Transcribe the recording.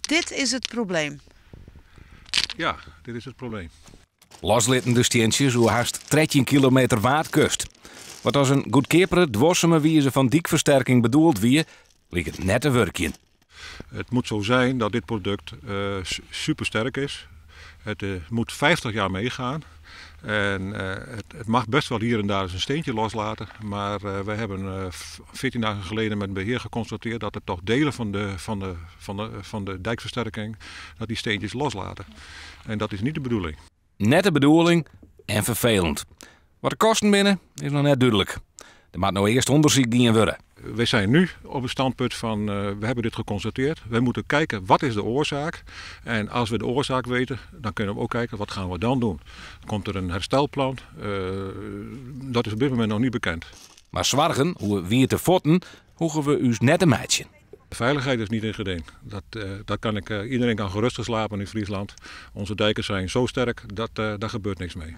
Dit is het probleem. Ja, dit is het probleem. Loslitten de steentjes hoe haast 13 kilometer waardkust. Wat als een goedkepere, dwarseme wijze van dikversterking bedoeld wie, ligt het net te werken. Het moet zo zijn dat dit product super sterk is. Het moet 50 jaar meegaan. En het mag best wel hier en daar eens een steentje loslaten. Maar we hebben 14 dagen geleden met beheer geconstateerd dat er toch delen van de dijkversterking, dat die steentjes loslaten. En dat is niet de bedoeling. Net de bedoeling en vervelend. Wat de kosten binnen is nog net duidelijk. Er moet nou eerst onderzoek dienen worden. We zijn nu op het standpunt van, we hebben dit geconstateerd. We moeten kijken, wat is de oorzaak? En als we de oorzaak weten, dan kunnen we ook kijken, wat gaan we dan doen? Komt er een herstelplan? Dat is op dit moment nog niet bekend. Maar zorgen hoe we te voeten, hoegen we ons net een meidje. De veiligheid is niet in geding. Iedereen kan gerust slapen in Friesland. Onze dijken zijn zo sterk, daar gebeurt niks mee.